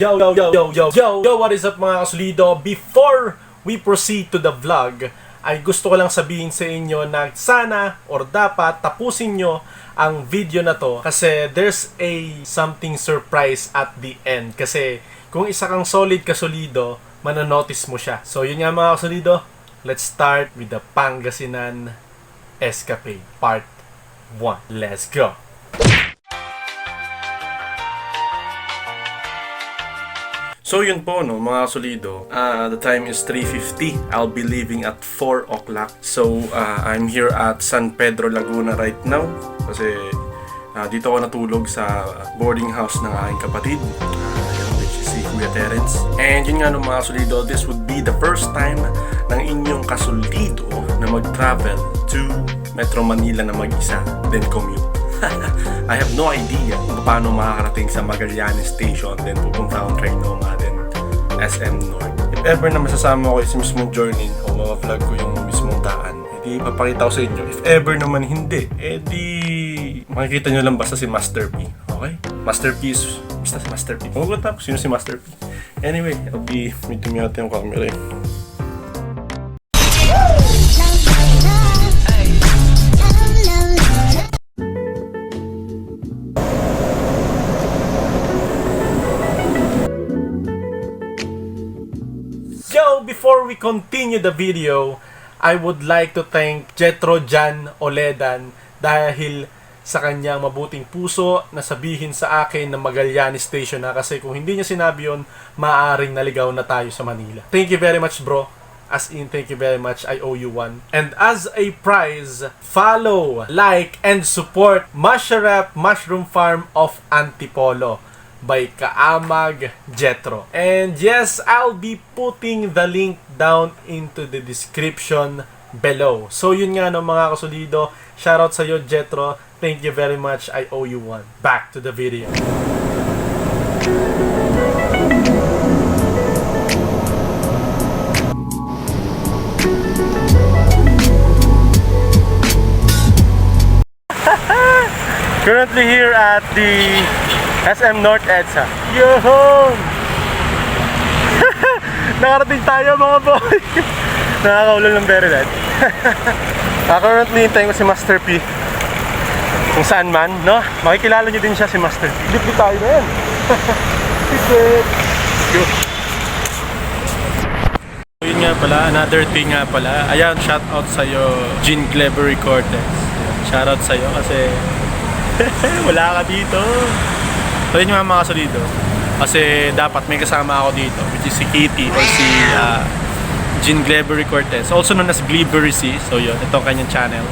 Yo, what is up mga kasulido? Before we proceed to the vlog, ay gusto ko lang sabihin sa inyo na sana or dapat tapusin nyo ang video na to kasi there's a something surprise at the end. Kasi kung isa kang solid kasulido, mananotice mo siya. So yun nga mga kasulido, let's start with the Pangasinan Escapade Part 1. Let's go! So yun po no mga solido, the time is 3:50. I'll be leaving at 4 o'clock. So I'm here at San Pedro, Laguna right now kasi dito ako natulog sa boarding house ng aking kapatid, which is si Kuya Terence. And yun nga no mga solido, this would be the first time ng inyong kasulido na mag-travel to Metro Manila na mag-isa, then commute. I have no idea kung paano makakarating sa Magallanes Station, then pupunta akong Trinoma, then SM North. If ever na masasama ko sa mismong journey o mga-vlog ko yung mismong daan, edi papakita ko sa inyo. If ever naman hindi, edi makikita nyo lang basta si Master P. Okay? Master P is basta si Master P. Huwag ko sino si Master P. Anyway, I'll be meeting natin yung camera. Before we continue the video, I would like to thank Jetro Jan Oledan dahil sa kanyang mabuting puso na sabihin sa akin na Magallanes Station na, kasi kung hindi niya sinabi yun, maaaring naligaw na tayo sa Manila. Thank you very much bro. As in, thank you very much. I owe you one. And as a prize, follow, like, and support Masharap Mushroom Farm of Antipolo by Kaamag Jetro. And yes, I'll be putting the link down into the description below. So yun nga no mga kasulido, shoutout sa iyo Jetro. Thank you very much. I owe you one. Back to the video. Currently here at the SM North EDSA. Yoho! Nakarating tayo mga boy! Nakakaulan ng very red. Currently hintayin ko si Master P. Kung saan man, no? Makikilala nyo din siya si Master P. Dito tayo na yan. Yun nga pala, another thing nga pala. Ayan, shoutout sa'yo, Jean Clevery Cortez. Shoutout sa'yo kasi wala ka dito. So yun yung mga solido. Kasi dapat may kasama ako dito, which is si Kitty or si Jean Glebery Cortez, also known as Glebery C. So yun, ito ang kanyang channel.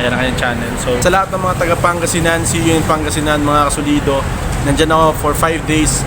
Ayan ang kanyang channel. So sa lahat ng mga taga Pangasinan, see you in Pangasinan mga kasolido. Nandyan ako for 5 days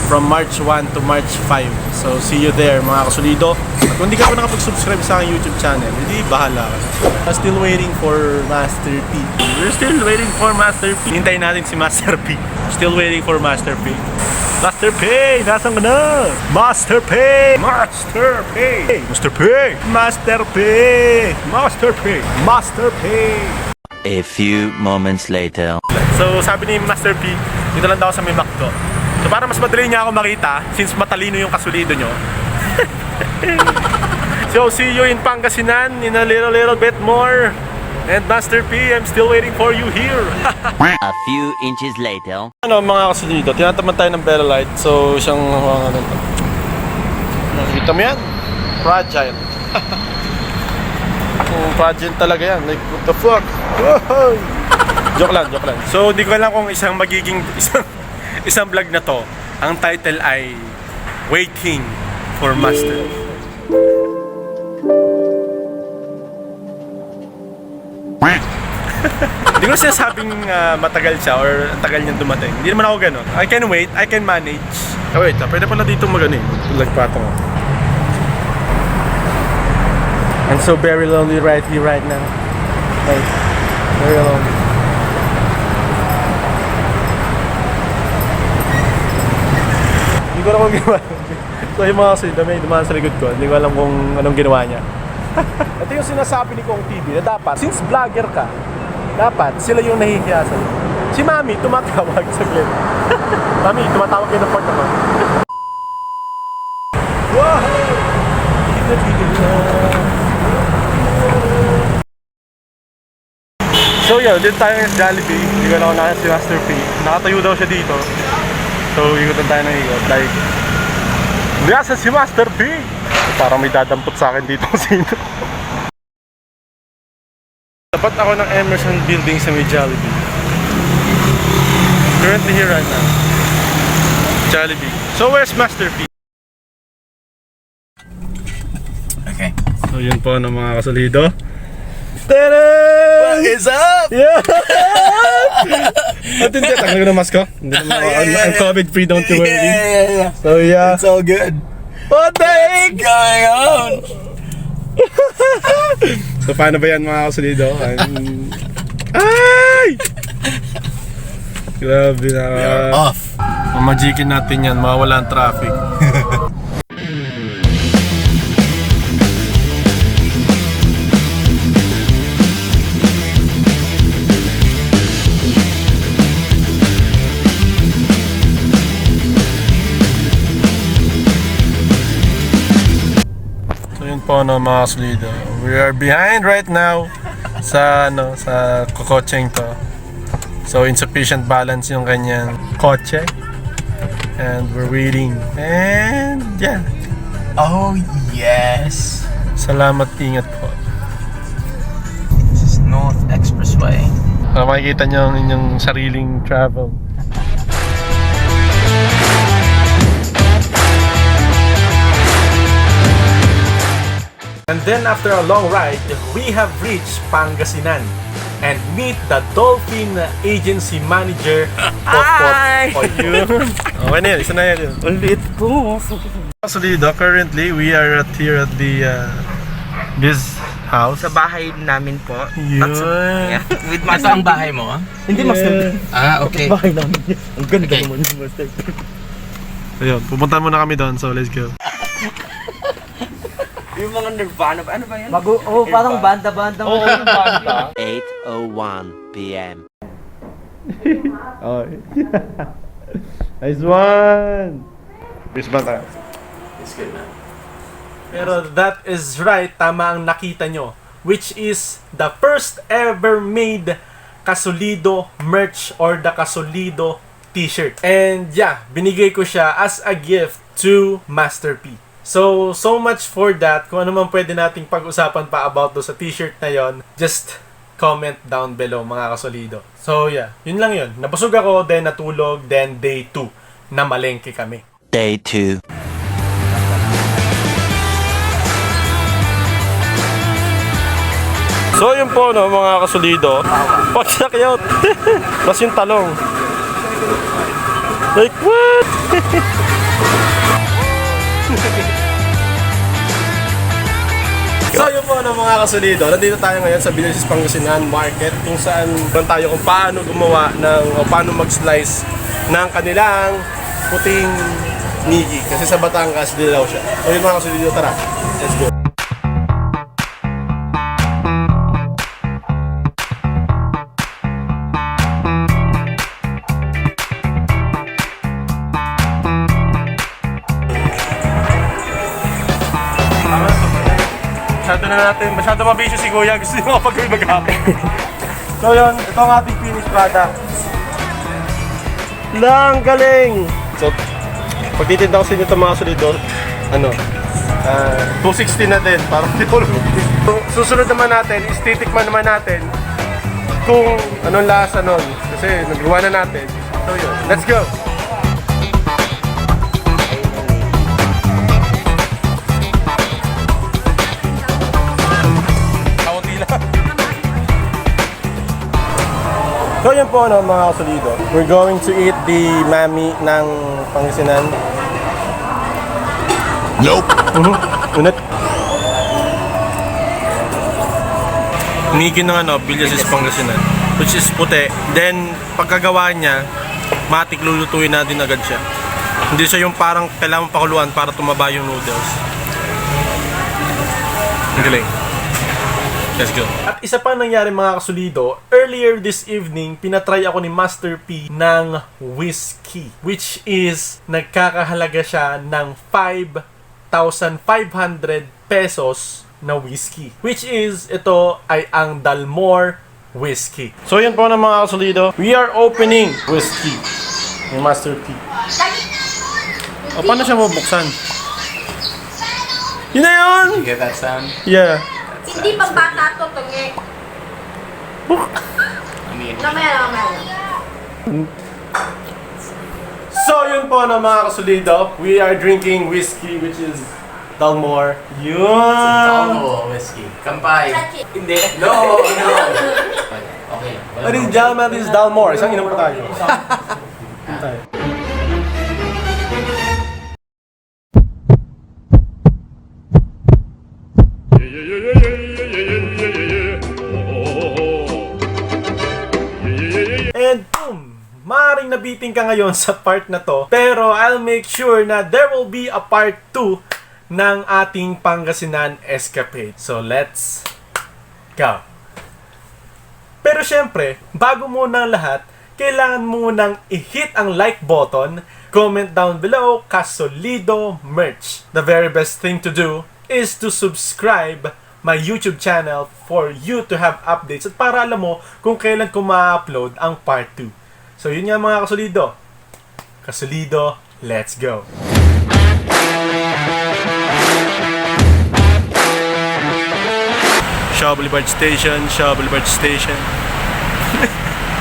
from March 1 to March 5. So see you there mga kasolido. At kung hindi ka pa nakapag-subscribe sa aking YouTube channel, hindi bahala ka. I'm still waiting for Master P. We're still waiting for Master P. Hintayin natin si Master P. Still waiting for Master P. Master P! Nasaan ka na? Master P! Master P! Master P! Master P! Master P! Master P! A few moments later. So sabi ni Master P, dito lang daw sa may McDo. So para mas madali niya ako makita, since matalino yung kasulido nyo. So see you in Pangasinan in a little bit more. And Master P, I'm still waiting for you here. A few inches later. Ano mga kasulido, tinatamad tayo ng Bella Light. So siyang ano to. Nakita mo yan? Fragile. Fragile talaga yan. Like what the fuck? Whoa! Joke lang. So di ko alam kung isang magiging isang vlog na to. Ang title ay Waiting for Master. Hindi ko sinasabing matagal siya or tagal niyang dumating. Hindi naman ako ganun. I can wait, I can manage. Oh wait, pwede pala dito mag-ano eh. Lagpatong ako. I'm so very lonely right here, right now. Like, very lonely. Hindi ko alam kung ginawa. So yung mga kasi may dumaan sa likod ko. Hindi ko alam kung anong ginawa niya. Ito yung sinasabi ni Kong TV na dapat, since vlogger ka, dapat sila yung nahihiya sa'yo. Si Mami, tumatawag sa Glenn. Mami, tumatawag kayo ng port naman. Wow! So yun, dito tayo ng Jollibee. Hindi ko na ako nakita si Master P. Nakatayo daw siya dito. So ikutan tayo ng ikot. Like, nasa si Master P! Parang may dadampot sa akin dito kung sino. Tapat ako ng Emerson Building sa may Jollibee. Currently here right now. Jollibee. So where's Master P? Okay. So yun po ng mga kasalido. Tada! What is up? Yeah! At hindi, tanggal ko ng mask ko. Hindi naman ako, I'm COVID free, don't you worry. Yeah. So yeah. It's all good. What the heck? What's going on? So paano ba yan mga kasalido? Ay! Grabe na. We are off. Mamajikin natin yan, mawala ang traffic. So yun po no mga kasalido. We are behind right now sa sa kokotseng to. So insufficient balance yung kanyang kotse. And we're waiting. And yeah. Oh, yes. Salamat, ingat po. This is North Expressway. Makikita nyo ang inyong sariling travel. And then after a long ride, we have reached Pangasinan and meet the Dolphin Agency Manager. Hi! Okay na yan, isa na yan. Ang liit po. Solido, currently we are here at the this house. Sa bahay namin po. Yun. Yeah. With Ito ang bahay mo? Hindi master. Ah, okay. Bahay namin. Ang ganda Okay. naman yung master. Ayun, pupunta muna kami doon, so let's go. Yung mga Nirvana, ano ba yan? Parang banda-banda. Oo, yung banda. 8:01 p.m. Okay. Nice one! Peace ba tayo? It's good, man. Pero that is right, tama ang nakita nyo. Which is the first ever made Kasolido merch or the Kasolido t-shirt. And yeah, binigay ko siya as a gift to Master P. So much for that. Kung ano man pwede nating pag-usapan pa about do sa t-shirt na yon, just comment down below mga kasolido. So yeah, yun lang yun. Nabusog ako, then natulog, then day 2 na malengke kami. Day 2. So yun po no mga kasolido. Pagsakyot. Plus yung talong. Like what? So yun po no mga kasolido. Nandito tayo ngayon sa Bilisis Pangasinan Market kung saan doon tayo kung paano gumawa ng o paano mag-slice ng kanilang puting nigi. Kasi sa Batangas dilaw siya. So yun mga kasolido, tara. Let's go. Masyado mabisyo si Kuya. Gusto niyo makapag-gawin maghapon. So yun, ito ang ating finished product. Lang galing! So, pagtitinda ko sa inyo ito mga solido, 260 na din. Parang susunod naman natin, titikman naman natin kung anong lasa nun. Kasi nagawa na natin. So yun, let's go! So yun po mga kasolido. We're going to eat the mami ng Pangasinan. Nope. Unat. Niki ng Bilisis Pangasinan. Which is puti. Then, pagkagawa niya, matik lulutuin natin agad siya. Hindi siya yung parang kailangan pakuluan para tumaba yung noodles. Ang galing. Let's go. At isa pa nangyari mga kasulido, earlier this evening, pinatry ako ni Master P ng whiskey. Which is, nagkakahalaga siya ng 5,500 pesos na whiskey. Which is, ito ay ang Dalmore whiskey. So yun po na mga kasulido. We are opening whiskey ni Master P. O, paano siya mabuksan? Yun na yun! You get that sound? Yeah. Hindi pang bata to, tungi. I mean, Namaya. So yun po na mga kasulido. We are drinking whiskey which is Dalmore. Yun! Dalmore whiskey. Kampai. Hindi. No, no. Okay. Ladies and gentlemen, this is Dalmore. Isang inom pa tayo. Inom tayo. And boom! Maaaring nabiting ka ngayon sa part na to, pero I'll make sure na there will be a part 2 ng ating Pangasinan escapade. So let's go! Pero syempre, bago muna ang lahat, kailangan munang i-hit ang like button, comment down below, Kasolido Merch. The very best thing to do is to subscribe my YouTube channel for you to have updates at para alam mo kung kailan ko ma-upload ang part 2. So yun nga mga kasolido. Kasolido, let's go! Shaw Boulevard Station, Shaw Boulevard Station.